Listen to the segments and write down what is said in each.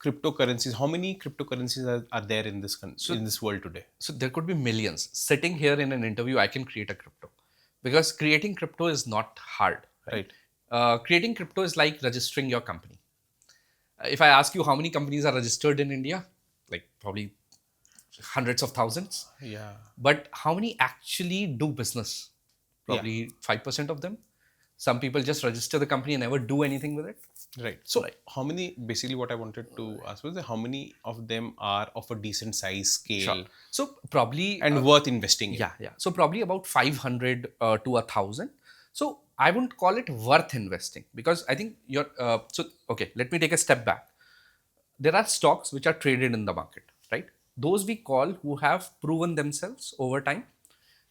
cryptocurrencies. How many cryptocurrencies are there in in this world today? So there could be millions. Sitting here in an interview, I can create a crypto because creating crypto is not hard, right? Right. Creating crypto is like registering your company. If I ask you how many companies are registered in India, like probably hundreds of thousands. Yeah. But how many actually do business? Yeah. Probably 5% of them. Some people just register the company and never do anything with it. Right. So Right. how many, basically what I wanted to ask was that how many of them are of a decent size Sure. scale So probably and worth investing in? yeah. So probably about 500 to 1,000. So I wouldn't call it worth investing because I think you're so okay. Let me take a step back. There are stocks which are traded in the market, right? Those we call who have proven themselves over time.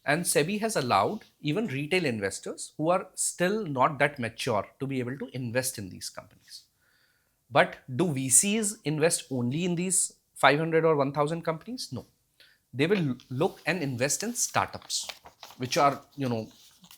And SEBI has allowed even retail investors who are still not that mature to be able to invest in these companies. But do VCs invest only in these 500 or 1,000 companies? No. They will look and invest in startups, which are,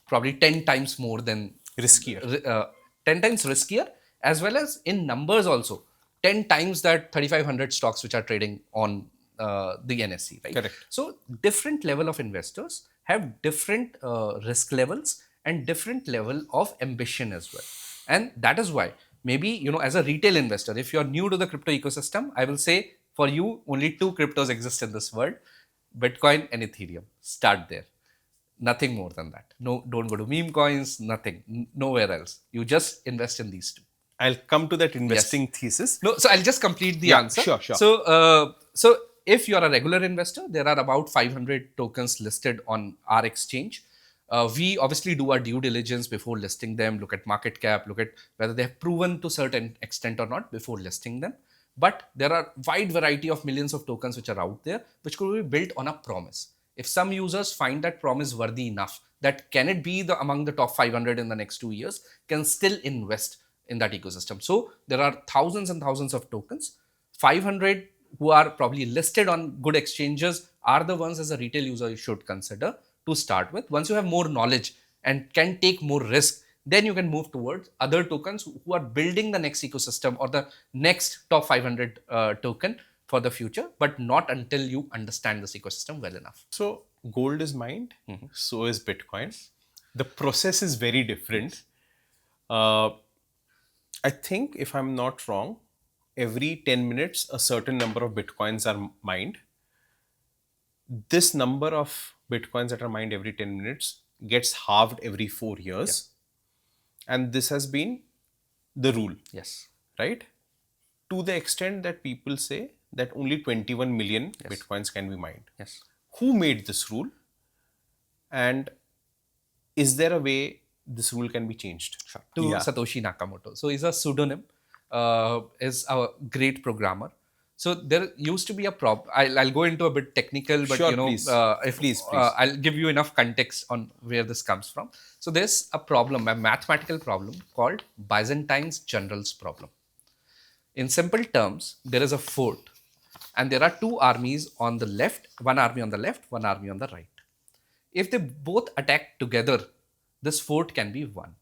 probably 10 times more than Riskier. uh, 10 times riskier, as well as in numbers also 10 times that 3,500 stocks which are trading on the NSE, right? Correct. So different level of investors have different risk levels and different level of ambition as well. And that is why maybe, as a retail investor, if you're new to the crypto ecosystem, I will say for you, only two cryptos exist in this world: Bitcoin and Ethereum. Start there. Nothing more than that. No, don't go to meme coins, nothing, nowhere else. You just invest in these two. I'll come to that Yes. investing thesis. No, so I'll just complete the Yeah, answer. sure, sure. So if you're a regular investor, there are about 500 tokens listed on our exchange. We obviously do our due diligence before listing them, look at market cap, look at whether they have proven to certain extent or not before listing them. But there are wide variety of millions of tokens which are out there, which could be built on a promise. If some users find that promise worthy enough, that can it be the among the top 500 in the next 2 years, can still invest in that ecosystem. So there are thousands and thousands of tokens. 500 who are probably listed on good exchanges are the ones as a retail user you should consider to start with. Once you have more knowledge and can take more risk, then you can move towards other tokens who are building the next ecosystem or the next top 500 token for the future, but not until you understand this ecosystem well enough. So gold is mined, so is Bitcoin. The process is very different. Uh, I think, if I'm not wrong, every 10 minutes a certain number of Bitcoins are mined. This number of Bitcoins that are mined every 10 minutes gets halved every 4 years. And this has been the rule, Yes. right? To the extent that people say that only 21 million Yes. Bitcoins can be mined. Yes. Who made this rule? And is there a way this rule can be changed? Sure. To Yeah. Satoshi Nakamoto. So he's a pseudonym, is a great programmer. So there used to be a problem. I'll go into a bit technical, but Sure, please. if Please. I'll give you enough context on where this comes from. So there's a problem, a mathematical problem called Byzantine Generals Problem. In simple terms, there is a fort, and there are two armies on the left, one army on the left, one army on the right. If they both attack together, this fort can be won.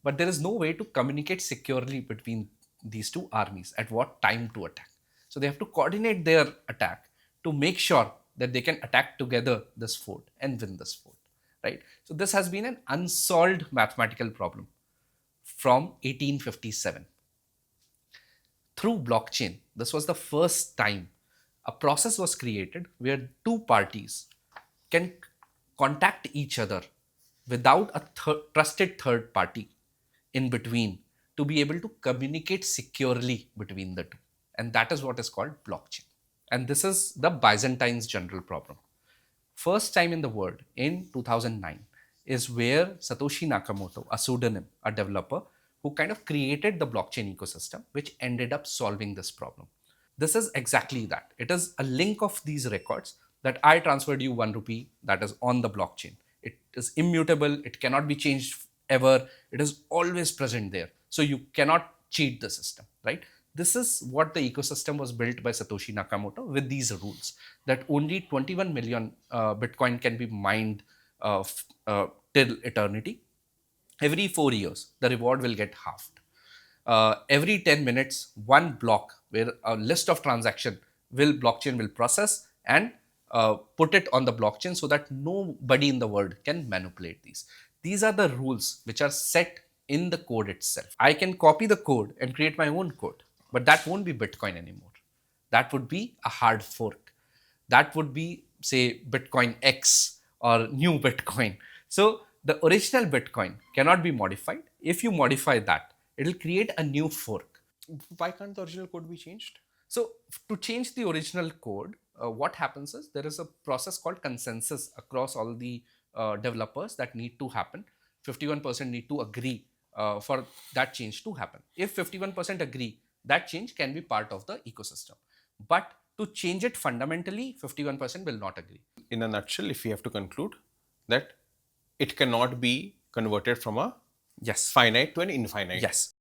But there is no way to communicate securely between these two armies at what time to attack. So they have to coordinate their attack to make sure that they can attack together this fort and win this fort. Right? So this has been an unsolved mathematical problem from 1857. Through blockchain, this was the first time a process was created where two parties can contact each other without a trusted third party in between to be able to communicate securely between the two. And that is what is called blockchain. And this is the Byzantine's general problem. First time in the world in 2009 is where Satoshi Nakamoto, a pseudonym, a developer, who kind of created the blockchain ecosystem, which ended up solving this problem. This is exactly that. It is a link of these records that I transferred you 1 rupee that is on the blockchain. It is immutable, it cannot be changed ever, it is always present there. So you cannot cheat the system, right? This is what the ecosystem was built by Satoshi Nakamoto with these rules that only 21 million Bitcoin can be mined till eternity. Every 4 years, the reward will get halved. every 10 minutes, one block where a list of transaction blockchain will process and put it on the blockchain so that nobody in the world can manipulate these. These are the rules which are set in the code itself. I can copy the code and create my own code, but that won't be Bitcoin anymore. That would be a hard fork. That would be, say, Bitcoin X or new Bitcoin. So the original Bitcoin cannot be modified. If you modify that, it will create a new fork. Why can't the original code be changed? So to change the original code, what happens is there is a process called consensus across all the developers that need to happen. 51% need to agree for that change to happen. If 51% agree, that change can be part of the ecosystem. But to change it fundamentally, 51% will not agree. In a nutshell, if we have to conclude that it cannot be converted from a Yes. finite to an infinite. Yes.